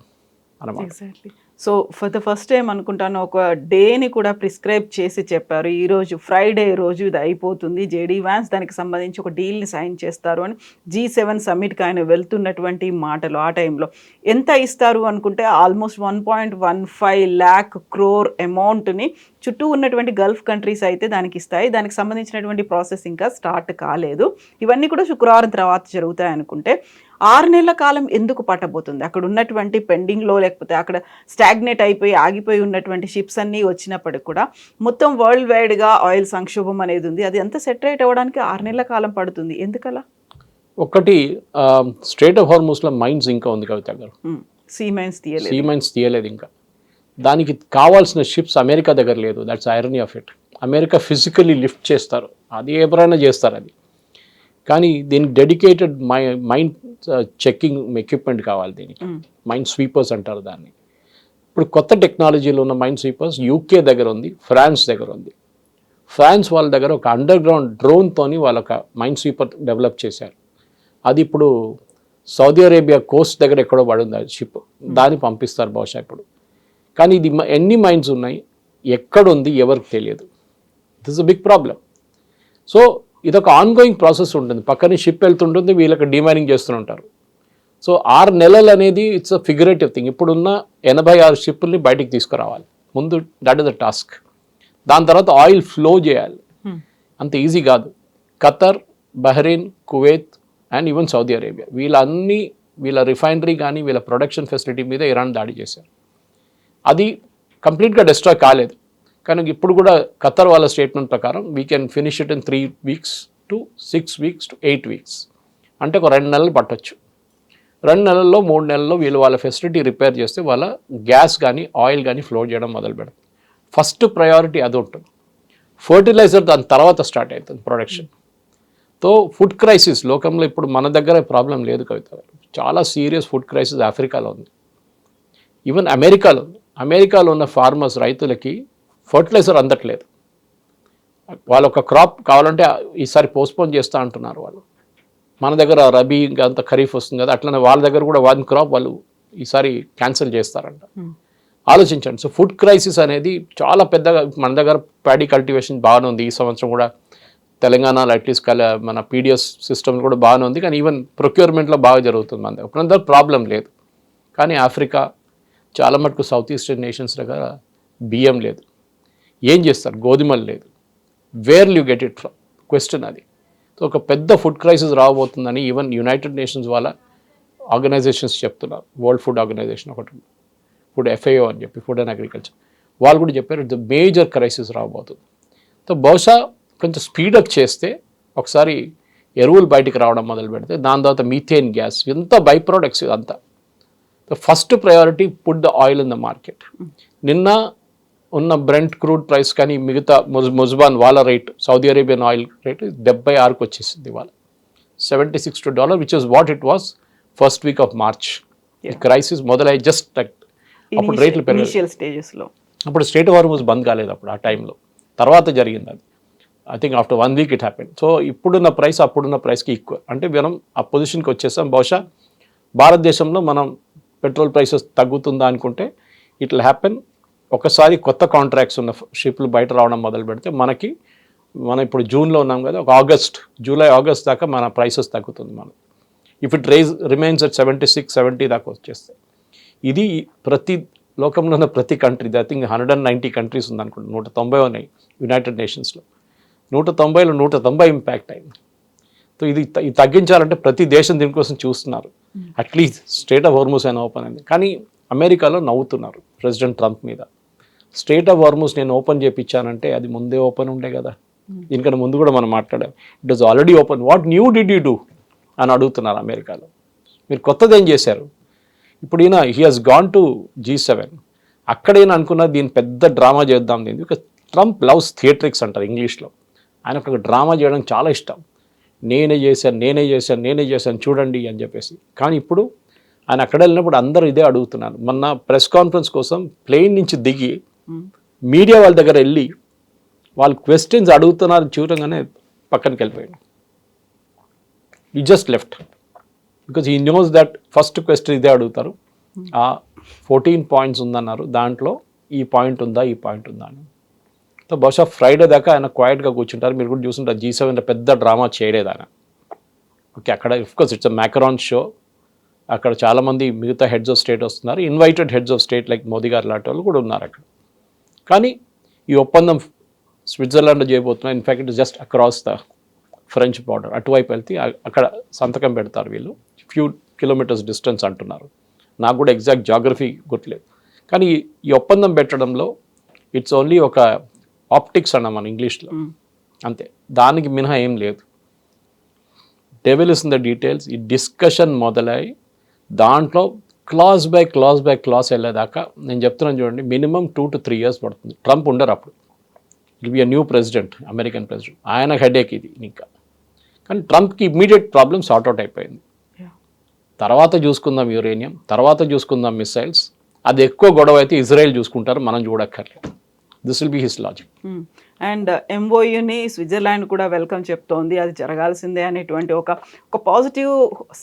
అన్నమాట.
Exactly. So for the first time అనుకుంటాను ఒక డేని కూడా ప్రిస్క్రైబ్ చేసి చెప్పారు. ఈరోజు ఫ్రైడే రోజు ఇది అయిపోతుంది, జేడీ వ్యాన్స్ దానికి సంబంధించి ఒక డీల్ని సైన్ చేస్తారు అని. G7 సమ్మిట్కి ఆయన వెళ్తున్నటువంటి మాటలు ఆ టైంలో ఎంత ఇస్తారు అనుకుంటే ఆల్మోస్ట్ 1.15 lakh crore అమౌంట్ని చుట్టూ ఉన్నటువంటి గల్ఫ్ కంట్రీస్ అయితే దానికి ఇస్తాయి. దానికి సంబంధించినటువంటి ప్రాసెస్ ఇంకా స్టార్ట్ కాలేదు. ఇవన్నీ కూడా శుక్రవారం తర్వాత జరుగుతాయి అనుకుంటే 6 నెలల కాలం ఎందుకు పట్టబోతుంది? అక్కడ ఉన్నటువంటి పెండింగ్లో లేకపోతే అక్కడ స్టాగ్నేట్ అయిపోయి ఆగిపోయి ఉన్నటువంటి షిప్స్ అన్నీ వచ్చినప్పటికి కూడా మొత్తం వరల్డ్ వైడ్గా ఆయిల్ సంక్షోభం అనేది ఉంది. అది అంతా సెటరేట్ అవ్వడానికి 6 నెలల కాలం పడుతుంది. ఎందుకలా?
ఒకటి, స్ట్రెయిట్ ఆఫ్ హార్మోజ్లో మైన్స్ ఇంకా ఉంది కవిత గారు.
సీ మైన్స్
తీయలేదు ఇంకా. దానికి కావాల్సిన షిప్స్ అమెరికా దగ్గర లేదు. That's irony of it. America physically lift చేస్తారు, అది ఎవరైనా చేస్తారు అది. కానీ దీనికి డెడికేటెడ్ మైన్ చెక్కింగ్ ఎక్విప్మెంట్ కావాలి. దీనికి మైన్ స్వీపర్స్ అంటారు దాన్ని. ఇప్పుడు కొత్త టెక్నాలజీలో ఉన్న మైన్ స్వీపర్స్ యూకే దగ్గర ఉంది, ఫ్రాన్స్ దగ్గర ఉంది. ఫ్రాన్స్ వాళ్ళ దగ్గర ఒక అండర్ గ్రౌండ్ డ్రోన్తోని వాళ్ళ ఒక మైన్ స్వీపర్ డెవలప్ చేశారు. అది ఇప్పుడు సౌదీ అరేబియా కోస్ట్ దగ్గర ఎక్కడో పడుంది ఆ షిప్, దాన్ని పంపిస్తారు బహుశా ఇప్పుడు. కానీ ఇది ఎన్ని మైన్స్ ఉన్నాయి, ఎక్కడుంది, ఎవరికి తెలియదు. This is a big problem. So ఇదొక ఆన్గోయింగ్ ప్రాసెస్ ఉంటుంది. పక్కనే షిప్ వెళ్తుంటుంది, వీళ్ళకి డిమైనింగ్ చేస్తుంటారు. సో 6 నెలలు అనేది ఇట్స్ అ ఫిగరేటివ్ థింగ్. ఇప్పుడున్న 86 షిప్పుల్ని బయటికి తీసుకురావాలి ముందు, దట్ ఇస్ ద టాస్క్. దాని తర్వాత ఆయిల్ ఫ్లో చేయాలి, అంత ఈజీ కాదు. Qatar, Bahrain, Kuwait and even Saudi Arabia వీళ్ళ రిఫైనరీ కానీ వీళ్ళ ప్రొడక్షన్ ఫెసిలిటీ మీద ఇరాన్ దాడి చేశారు. అది కంప్లీట్గా డిస్ట్రాయ్ కాలేదు, కానీ ఇప్పుడు కూడా ఖతర్ వాళ్ళ స్టేట్మెంట్ ప్రకారం we can finish it in 3 weeks to 6 weeks to 8 weeks. అంటే ఒక 2 నెలలు పట్టొచ్చు. 2 నెలల్లో 3 నెలల్లో వీళ్ళు వాళ్ళ ఫెసిలిటీ రిపేర్ చేస్తే వాళ్ళ గ్యాస్ కానీ ఆయిల్ కానీ ఫ్లో చేయడం మొదలు పెడతారు. ఫస్ట్ ప్రయారిటీ అది ఉంటుంది. ఫర్టిలైజర్ దాని తర్వాత స్టార్ట్ అవుతుంది ప్రొడక్షన్. తో ఫుడ్ క్రైసిస్ లోకంలో ఇప్పుడు మన దగ్గర ప్రాబ్లం లేదు కవిత గారు. చాలా సీరియస్ ఫుడ్ క్రైసిస్ ఆఫ్రికాలో ఉంది, ఈవెన్ అమెరికాలో ఉంది. అమెరికాలో ఉన్న ఫార్మర్స్ రైతులకి ఫర్టిలైజర్ అందట్లేదు. వాళ్ళు ఒక క్రాప్ కావాలంటే ఈసారి పోస్ట్పోన్ చేస్తూ అంటున్నారు వాళ్ళు. మన దగ్గర రబీ అంత ఖరీఫ్ వస్తుంది కదా, అట్లనే వాళ్ళ దగ్గర కూడా వన్ క్రాప్ వాళ్ళు ఈసారి క్యాన్సిల్ చేస్తారంట. ఆలోచించండి. సో ఫుడ్ క్రైసిస్ అనేది చాలా పెద్దగా, మన దగ్గర ప్యాడీ కల్టివేషన్ బాగానే ఉంది. ఈ సంవత్సరం కూడా తెలంగాణలో అట్లీస్ట్ మన పీడిఎస్ సిస్టమ్ కూడా బాగానే ఉంది, కానీ ఈవెన్ ప్రొక్యూర్మెంట్లో బాగా జరుగుతుంది మన దగ్గర. ఇప్పుడు ప్రాబ్లం లేదు. కానీ ఆఫ్రికా చాలా మటుకు సౌత్ ఈస్టర్న్ నేషన్స్ దగ్గర బియ్యం లేదు. ఏం చేస్తారు? గోధుమలు లేదు. Where you get it from question అది. సో ఒక పెద్ద ఫుడ్ క్రైసిస్ రాబోతుందని ఈవెన్ యునైటెడ్ నేషన్స్ వాళ్ళ ఆర్గనైజేషన్స్ చెప్తున్నారు. వరల్డ్ ఫుడ్ ఆర్గనైజేషన్ ఒకటి, ఫుడ్ FAO అని చెప్పి, ఫుడ్ అండ్ అగ్రికల్చర్, వాళ్ళు కూడా చెప్పారు ఇట్స్ మేజర్ క్రైసిస్ రాబోతుంది. సో బహుశా కొంచెం స్పీడప్ చేస్తే, ఒకసారి ఎరువులు బయటికి రావడం మొదలు పెడితే, దాని తర్వాత మీథేన్ గ్యాస్, ఎంత బై ప్రోడక్ట్స్ ఇదంతా. The first priority put the oil in the market. నిన్న ఉన్న బ్రెంట్ క్రూడ్ ప్రైస్ కానీ మిగతా ముజ్బాన్ వాళ్ళ rate, Saudi Arabian oil rate 76కు వచ్చేసింది ఇవాళ, $76 which is what it was first week of March. ఈ క్రైసిస్ మొదలై జస్ట్ అప్పుడు రేట్లు
స్టేజెస్లో,
అప్పుడు స్టేట్ హార్మోస్ బంద్ కాలేదు అప్పుడు ఆ టైంలో, తర్వాత జరిగింది అది. I think after 1 week it happened. So ఇప్పుడున్న ప్రైస్ అప్పుడున్న ప్రైస్కి ఈక్వల్. అంటే మనం ఆ పొజిషన్కి వచ్చేసాం. బహుశా భారతదేశంలో మనం పెట్రోల్ ప్రైసెస్ తగ్గుతుందా అనుకుంటే ఇట్ విల్ హ్యాపెన్. ఒకసారి కొత్త కాంట్రాక్ట్స్ ఉన్న షిప్లు బయట రావడం మొదలు పెడితే మనం ఇప్పుడు జూన్లో ఉన్నాం కదా, ఒక జూలై ఆగస్ట్ దాకా మన ప్రైసెస్ తగ్గుతుంది మనం. ఇఫ్ ఇట్ రిమైన్స్ అట్ 76, 70 దాకా వచ్చేస్తాయి. ఇది ప్రతి లోకంలో ఉన్న ప్రతి కంట్రీ, ఐ థింక్ 190 కంట్రీస్ ఉందనుకుంటున్నాను, 190 ఉన్నాయి యునైటెడ్ నేషన్స్లో. 190లో 190 ఇంపాక్ట్ అయింది. సో ఇది తగ్గించాలంటే ప్రతి దేశం దీనికోసం చూస్తున్నారు. అట్లీస్ట్ స్టేట్ ఆఫ్ హార్మూస్ అయినా ఓపెన్ అయింది. కానీ అమెరికాలో నవ్వుతున్నారు ప్రెసిడెంట్ ట్రంప్ మీద. స్టేట్ ఆఫ్ హార్మూస్ నేను ఓపెన్ చేయించానంటే అది ముందే ఓపెన్ ఉండే కదా, దీనికన్నా ముందు కూడా మనం మాట్లాడాం. It is already open, what new did you do అని అడుగుతున్నారు అమెరికాలో. మీరు కొత్తది ఏం చేశారు? ఇప్పుడు he has gone to G7. అక్కడైనా అనుకున్నా దీన్ని పెద్ద డ్రామా చేద్దాం. దీన్ని ట్రంప్ లవ్స్ థియేట్రిక్స్ అంటారు ఇంగ్లీష్లో. ఆయన ఒక డ్రామా చేయడం చాలా ఇష్టం. నేనే చేశాను చూడండి అని చెప్పేసి. కానీ ఇప్పుడు ఆయన అక్కడ వెళ్ళినప్పుడు అందరూ ఇదే అడుగుతున్నారు. మొన్న ప్రెస్ కాన్ఫరెన్స్ కోసం ప్లేన్ నుంచి దిగి మీడియా వాళ్ళ దగ్గర వెళ్ళి వాళ్ళు క్వశ్చన్స్ అడుగుతున్నారు, చూడగానే పక్కనకి వెళ్ళిపోయాడు. ఈ just left because he knows that first question ఇదే అడుగుతారు. ఆ 14 పాయింట్స్ ఉందన్నారు, దాంట్లో ఈ పాయింట్ ఉందా అని. సో బహుశా ఫ్రైడే దాకా ఆయన క్వైట్గా కూర్చుంటారు. మీరు కూడా చూస్తుంటారు G7లో పెద్ద డ్రామా చేయలేదు ఆయన. ఓకే, అక్కడ అఫ్కోర్స్ ఇట్స్ మ్యాకరాన్ షో. అక్కడ చాలామంది మిగతా హెడ్స్ ఆఫ్ స్టేట్ వస్తున్నారు, invited heads of state like Modi గారు లాంటి వాళ్ళు కూడా ఉన్నారు అక్కడ. కానీ ఈ ఒప్పందం స్విట్జర్లాండ్లో చేయబోతున్నారు. In fact it just across the French border. అటువైపు వెళ్తే అక్కడ సంతకం పెడతారు వీళ్ళు. ఫ్యూ కిలోమీటర్స్ డిస్టెన్స్ అంటున్నారు. నాకు కూడా ఎగ్జాక్ట్ జాగ్రఫీ గుర్తులేదు. కానీ ఈ ఒప్పందం పెట్టడంలో ఇట్స్ ఓన్లీ ఒక ఆప్టిక్స్ అన్నాం మన ఇంగ్లీష్లో, అంతే. దానికి మినహా ఏం లేదు. Devil is in the details. ఈ డిస్కషన్ మొదలై దాంట్లో క్లాస్ బై క్లాస్ వెళ్ళేదాకా నేను చెప్తున్నాను చూడండి, మినిమం 2 to 3 years పడుతుంది. ట్రంప్ ఉండరు అప్పుడు. It be a new president, American president. ఆయన హెడేక్ ఇది ఇంకా. కానీ ట్రంప్కి ఇమ్మీడియట్ ప్రాబ్లమ్ సార్ట్అవుట్ అయిపోయింది. తర్వాత చూసుకుందాం యురేనియం, తర్వాత చూసుకుందాం మిసైల్స్. అది ఎక్కువ గొడవ అయితే ఇజ్రాయెల్ చూసుకుంటారు, మనం చూడక్కర్లేదు. This will be his logic.
And MOUని స్విట్జర్లాండ్ కూడా వెల్కమ్ చెప్తోంది, అది జరగాల్సిందే అనేటువంటి ఒక పాజిటివ్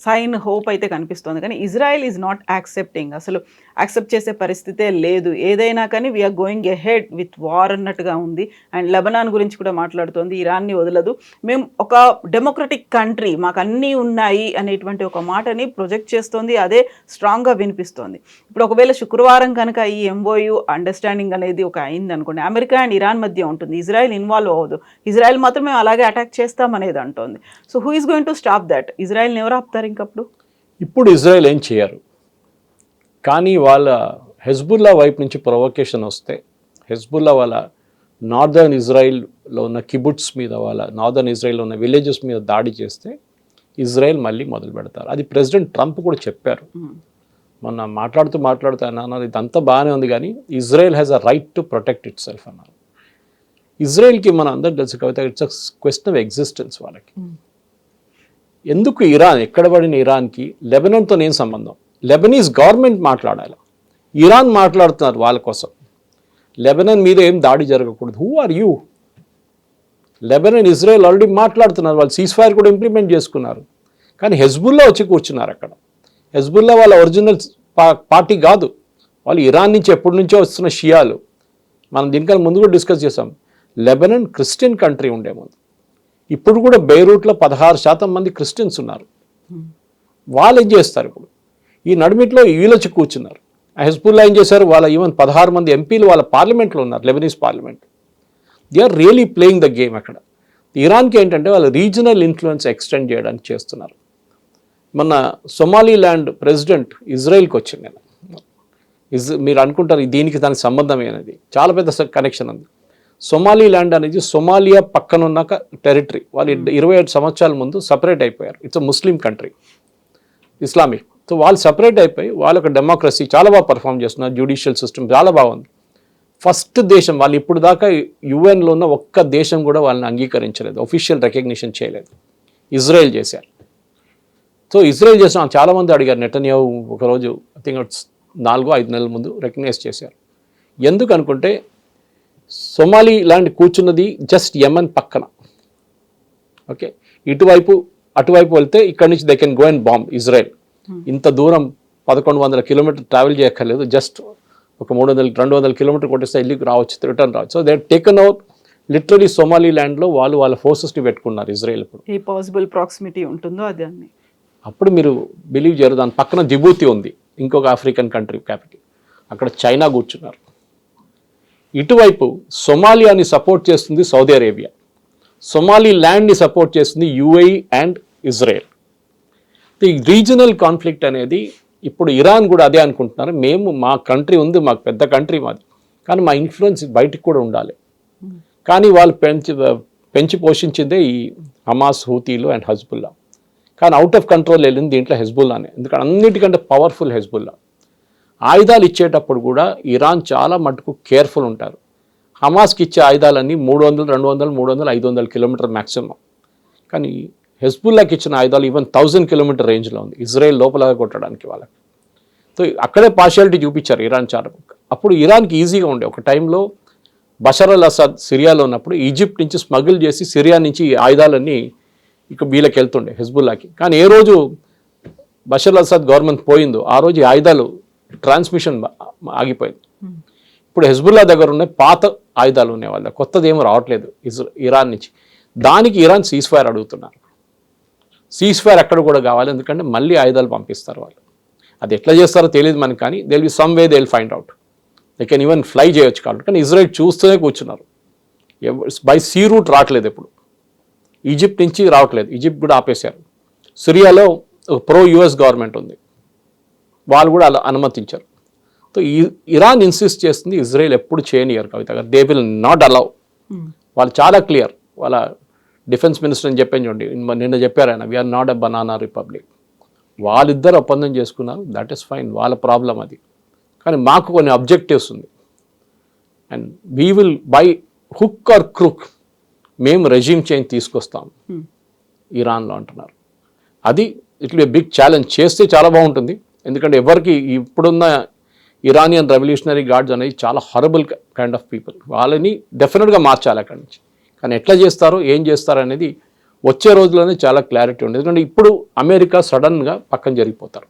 సైన్, హోప్ అయితే కనిపిస్తోంది. కానీ ఇజ్రాయెల్ ఈజ్ నాట్ యాక్సెప్టింగ్, అసలు యాక్సెప్ట్ చేసే పరిస్థితే లేదు. ఏదైనా కానీ we're going ahead with war అన్నట్టుగా ఉంది. అండ్ లెబనాన్ గురించి కూడా మాట్లాడుతోంది, ఇరాన్ని వదలదు, మేము ఒక డెమోక్రటిక్ కంట్రీ, మాకు అన్నీ ఉన్నాయి అనేటువంటి ఒక మాటని ప్రొజెక్ట్ చేస్తోంది. అదే స్ట్రాంగ్గా వినిపిస్తోంది. ఇప్పుడు ఒకవేళ శుక్రవారం కనుక ఈ MOU అండర్స్టాండింగ్ అనేది ఒక అయింది అనుకోండి, అమెరికా అండ్ ఇరాన్ మధ్య ఉంటుంది, ఇజ్రాయెల్ ఇన్వాల్వ్ అవ్వదు. ఇజ్రాయెల్ మాత్రమే అలాగే అటాక్ చేస్తామనేది అంటోంది. So who is going to stop that? ఇజ్రాయెల్ని ఎవరు ఆపుతారు ఇంకప్పుడు?
ఇప్పుడు ఇజ్రాయెల్ ఏం చేయరు. కానీ వాళ్ళ హెజ్బుల్లా వైపు నుంచి ప్రొవొకేషన్ వస్తే, హెజ్బుల్లా వాళ్ళ నార్దర్న్ ఇజ్రాయిల్లో ఉన్న కిబుట్స్ మీద, వాళ్ళ నార్దర్న్ ఇజ్రాయిల్లో ఉన్న విలేజెస్ మీద దాడి చేస్తే ఇజ్రాయెల్ మళ్ళీ మొదలు పెడతారు. అది ప్రెసిడెంట్ ట్రంప్ కూడా చెప్పారు. మొన్న మాట్లాడుతూ అన్నారు ఇదంతా బాగానే ఉంది, కానీ Israel has a right to protect itself అన్నారు. ఇజ్రాయెల్కి మన అందరూ తెలుసు Kavita, it's a question of existence వాళ్ళకి. ఎందుకు ఇరాన్, ఎక్కడ పడిన ఇరాన్కి లెబనాన్తో నేను సంబంధం? లెబనీస్ గవర్నమెంట్ మాట్లాడాలి, ఇరాన్ మాట్లాడుతున్నారు వాళ్ళ కోసం. లెబనాన్ మీద ఏం దాడి జరగకూడదు. Who are you? Lebanon Israel already మాట్లాడుతున్నారు, వాళ్ళు సీజ్ ఫైర్ కూడా ఇంప్లిమెంట్ చేసుకున్నారు. కానీ హెజ్బుల్లా వచ్చి కూర్చున్నారు అక్కడ. హెజ్బుల్లా వాళ్ళ ఒరిజినల్ పార్టీ కాదు, వాళ్ళు ఇరాన్ నుంచి ఎప్పటి నుంచో వస్తున్న షియాలు. మనం దీనికన్నా ముందు కూడా డిస్కస్ చేసాం. లెబనాన్ క్రిస్టియన్ కంట్రీ ఉండే ముందు, ఇప్పుడు కూడా బెయిరూట్లో 16% మంది క్రిస్టియన్స్ ఉన్నారు. వాళ్ళు ఏం చేస్తారు ఇప్పుడు? ఈ నడిమిట్లో వీళ్ళొచ్చి కూర్చున్నారు. హెజ్బుల్లా ఏం చేశారు? వాళ్ళ ఈవెన్ 16 మంది ఎంపీలు వాళ్ళ పార్లమెంట్లో ఉన్నారు, Lebanese parliament. They are really playing the game అక్కడ. ఇరాన్కి ఏంటంటే వాళ్ళ రీజనల్ ఇన్ఫ్లుయెన్స్ ఎక్స్టెండ్ చేయడానికి చేస్తున్నారు. మొన్న సొమాలీల్యాండ్ ప్రెసిడెంట్ ఇజ్రాయెల్కి వచ్చింది. నేను మీరు అనుకుంటారు దీనికి దానికి సంబంధం అనేది, చాలా పెద్ద కనెక్షన్ ఉంది. సొమాలీల్యాండ్ అనేది సొమాలియా పక్కనున్న టెరిటరీ. వాళ్ళు 27 సంవత్సరాల ముందు సపరేట్ అయిపోయారు. It's a Muslim country, Islamic. So వాళ్ళు సపరేట్ అయిపోయి వాళ్ళ ఒక డెమోక్రసీ చాలా బాగా పర్ఫామ్ చేస్తున్నారు, జ్యుడిషియల్ సిస్టమ్ చాలా బాగుంది. ఫస్ట్ దేశం, వాళ్ళు ఇప్పుడు దాకా యుఎన్లో ఉన్న ఒక్క దేశం కూడా వాళ్ళని అంగీకరించలేదు, ఒఫీషియల్ రికగ్నిషన్ చేయలేదు. ఇజ్రాయెల్ చేశారు. సో ఇజ్రాయెల్ చేసిన చాలామంది అడిగారు, నెటన్యాహు ఒకరోజు ఐ థింక్ 4-5 నెలల ముందు రికగ్నైజ్ చేశారు. ఎందుకు అనుకుంటే సొమాలీల్యాండ్ కూర్చున్నది జస్ట్ యమన్ పక్కన. ఓకే, ఇటువైపు అటువైపు వెళ్తే ఇక్కడ నుంచి they can go and bomb Israel. ఇంత దూరం 1100 కిలోమీటర్ ట్రావెల్ చేయక్కర్లేదు, జస్ట్ ఒక 300-200 కిలోమీటర్ కొట్టేస్తే వెళ్ళి రావచ్చు, రిటర్న్ రావచ్చు. So they taken out literally సొమాలీల్యాండ్లో వాళ్ళ ఫోర్సెస్ని పెట్టుకున్నారు ఇజ్రాయెల్. ఇప్పుడు
ఏ పాసిబుల్ ప్రాక్సిమిటీ ఉంటుందో అది అన్ని
అప్పుడు మీరు బిలీవ్ చేయరు. దాని పక్కన జిబూతి ఉంది, ఇంకొక ఆఫ్రికన్ కంట్రీ క్యాపిటల్. అక్కడ చైనా కూర్చున్నారు. ఇటువైపు సొమాలియాని సపోర్ట్ చేస్తుంది సౌదీ అరేబియా, సొమాలీ ల్యాండ్ని సపోర్ట్ చేస్తుంది యుఏఈ అండ్ ఇజ్రాయెల్. ఈ రీజనల్ కాన్ఫ్లిక్ట్ అనేది ఇప్పుడు ఇరాన్ కూడా అదే అనుకుంటున్నారు. మేము మా కంట్రీ ఉంది, మాకు పెద్ద కంట్రీ మాది, కానీ మా ఇన్ఫ్లుయెన్స్ బయటికి కూడా ఉండాలి. కానీ వాళ్ళు పెంచి పోషించిందే ఈ హమాస్, హూతీలు అండ్ హెజ్బుల్లా. కానీ అవుట్ ఆఫ్ కంట్రోల్ వెళ్ళింది దీంట్లో హెజ్బుల్లానే. ఎందుకంటే అన్నిటికంటే పవర్ఫుల్ హెజ్బుల్లా. ఆయుధాలు ఇచ్చేటప్పుడు కూడా ఇరాన్ చాలా మటుకు కేర్ఫుల్ ఉంటారు. హమాస్కి ఇచ్చే ఆయుధాలన్నీ 300, 200, 300, 500 కిలోమీటర్ మ్యాక్సిమం. కానీ హెజ్బుల్లాకి ఇచ్చిన ఆయుధాలు ఈవెన్ 1000 కిలోమీటర్ రేంజ్లో ఉంది, ఇజ్రాయెల్ లోపల కొట్టడానికి వాళ్ళకి. సో అక్కడే పార్షియాలిటీ చూపించారు ఇరాన్ చాలా. అప్పుడు ఇరాన్కి ఈజీగా ఉండే. ఒక టైంలో బషర్ అల్ అసాద్ సిరియాలో ఉన్నప్పుడు ఈజిప్ట్ నుంచి స్మగుల్ చేసి సిరియా నుంచి ఈ ఆయుధాలన్నీ ఇక వీళ్ళకి వెళ్తుండే హెజ్బుల్లాకి. కానీ ఏ రోజు బషర్ అల్ అసాద్ గవర్నమెంట్ పోయిందో ఆ రోజు ఈ ఆయుధాలు ట్రాన్స్మిషన్ ఆగిపోయింది. ఇప్పుడు హెజ్బుల్లా దగ్గర ఉన్న పాత ఆయుధాలు ఉన్నాయి, వాళ్ళ కొత్తది ఏమో రావట్లేదు ఇరాన్ నుంచి. దానికి ఇరాన్ సీజ్ ఫైర్ అడుగుతున్నారు. సీజ్ ఫైర్ అక్కడ కూడా కావాలి, ఎందుకంటే మళ్ళీ ఆయుధాలు పంపిస్తారు వాళ్ళు. అది ఎట్లా చేస్తారో తెలియదు మనకి, కానీ they will be some way they will find out. They can even fly చేయొచ్చు కాబట్టి. కానీ ఇజ్రాయెల్ చూస్తూనే కూర్చున్నారు. బై సీ రూట్ రావట్లేదు, ఇప్పుడు ఈజిప్ట్ నుంచి రావట్లేదు, ఈజిప్ట్ కూడా ఆపేశారు. సిరియాలో ప్రో యుఎస్ గవర్నమెంట్ ఉంది, వాళ్ళు కూడా అలా అనుమతించారు. సో ఇరాన్ ఇన్సిస్ట్ చేస్తుంది ఇజ్రాయెల్ ఎప్పుడు చేయనియరు కవిత గారు, దే విల్ నాట్ అలౌ. వాళ్ళు చాలా క్లియర్. వాళ్ళ డిఫెన్స్ మినిస్టర్ అని చెప్పాను చూడండి, నిన్న చెప్పారు ఆయన, we're not a banana republic. వాళ్ళిద్దరు ఒప్పందం చేసుకున్నారు, దట్ ఈస్ ఫైన్, వాళ్ళ ప్రాబ్లం అది. కానీ మాకు కొన్ని అబ్జెక్టివ్స్ ఉంది, and we will by hook or crook మేము రెజ్యూమ్ చేంజ్ తీసుకొస్తాం ఇరాన్లో అంటున్నారు. అది it will be big challenge. చేస్తే చాలా బాగుంటుంది, ఎందుకంటే ఎవరికి ఇప్పుడున్న ఇరానియన్ రెవల్యూషనరీ గార్డ్స్ అనేది చాలా హరబుల్ కైండ్ ఆఫ్ పీపుల్. వాళ్ళని డెఫినెట్గా మార్చాలి అక్కడి నుంచి. కానీ ఎట్లా చేస్తారో ఏం చేస్తారో అనేది వచ్చే రోజుల్లోనే చాలా క్లారిటీ ఉంది. ఎందుకంటే ఇప్పుడు అమెరికా సడన్గా పక్కన జరిగిపోతారు,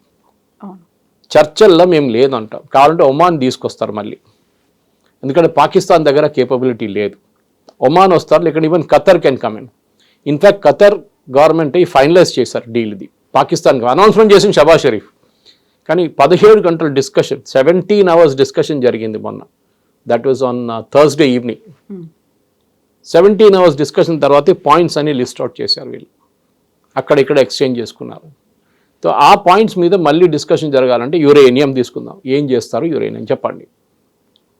చర్చల్లో మేము లేదంటాం. కావాలంటే ఒమాన్ తీసుకొస్తారు మళ్ళీ, ఎందుకంటే పాకిస్తాన్ దగ్గర కేపబిలిటీ లేదు. ఒమాన్ వస్తారు, లేకపోతే even Qatar can come in. In fact Qatar government finalise చేశారు డీల్. ఇది పాకిస్తాన్కి అనౌన్స్మెంట్ చేసిన షబాజ్ షరీఫ్. కానీ 17 గంటల డిస్కషన్, 17 hours డిస్కషన్ జరిగింది మొన్న. That was on Thursday evening. 17 hours discussion తర్వాత పాయింట్స్ అన్ని లిస్ట్ అవుట్ చేశారు వీళ్ళు, అక్కడ ఇక్కడ ఎక్స్చేంజ్ చేసుకున్నారు. సో ఆ పాయింట్స్ మీద మళ్ళీ డిస్కషన్ జరగాలంటే యురేనియం తీసుకుందాం. ఏం చేస్తారు యురేనియం చెప్పండి,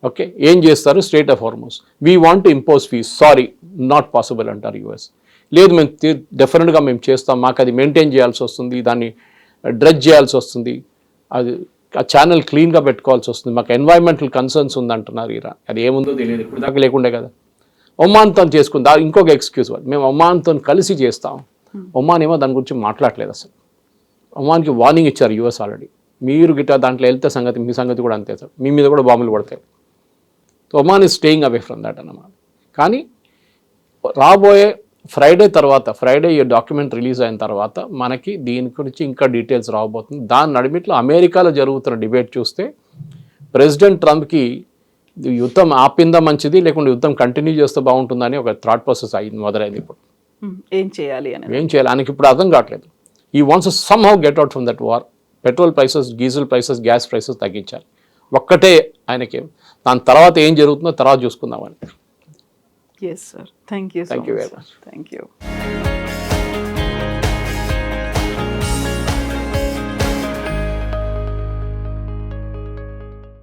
ఓకే ఏం చేస్తారు strait of Hormuz, we want to impose fees, sorry not possible అంటారు యుఎస్. లేదు మేము డెఫినెట్గా మేము చేస్తాం, మాకు అది మెయింటైన్ చేయాల్సి వస్తుంది, దాన్ని డ్రెడ్జ్ చేయాల్సి వస్తుంది, అది ఆ ఛానల్ క్లీన్గా పెట్టుకోవాల్సి వస్తుంది, మాకు ఎన్వైరన్మెంటల్ కన్సర్న్స్ ఉందంటున్నారు ఇరాన్. అది ఏముందో తెలియదు, ఇప్పుడు దాకా లేకుండే కదా. ఒమాన్తో చేసుకుందా ఇంకొక ఎక్స్క్యూజ్ మేము ఒమాన్తో కలిసి చేస్తాం. ఒమాన్ ఏమో దాని గురించి మాట్లాడలేదు అసలు. ఒమాన్కి వార్నింగ్ ఇచ్చారు యూఎస్ ఆల్రెడీ, మీరు గిట్ట దాంట్లో వెళ్తే సంగతి మీ సంగతి కూడా అంతే సార్, మీ మీద కూడా బాంబులు పడతాయి. Oman is staying away from that అన్నమాట. కానీ రాబోయే ఫ్రైడే ఈ డాక్యుమెంట్ రిలీజ్ అయిన తర్వాత మనకి దీని గురించి ఇంకా డీటెయిల్స్ రాబోతుంది. దాని నడిమిట్లో అమెరికాలో జరుగుతున్న డిబేట్ చూస్తే ప్రెసిడెంట్ ట్రంప్కి యుద్ధం ఆపిందా మంచిది, లేకుంటే యుద్ధం కంటిన్యూ చేస్తే బాగుంటుందని ఒక థాట్ ప్రాసెస్ మొదలైంది. ఇప్పుడు
ఏం చేయాలి
ఆయనకి ఇప్పుడు అర్థం కావట్లేదు. ఈ wants some how get out from that war. Petrol prices, diesel prices, gas prices తగ్గించాలి ఒక్కటే ఆయనకి. దాని తర్వాత ఏం జరుగుతుందో తర్వాత చూసుకుందామని.
Yes, sir. Thank you so much.
Thank you very much.
Thank you.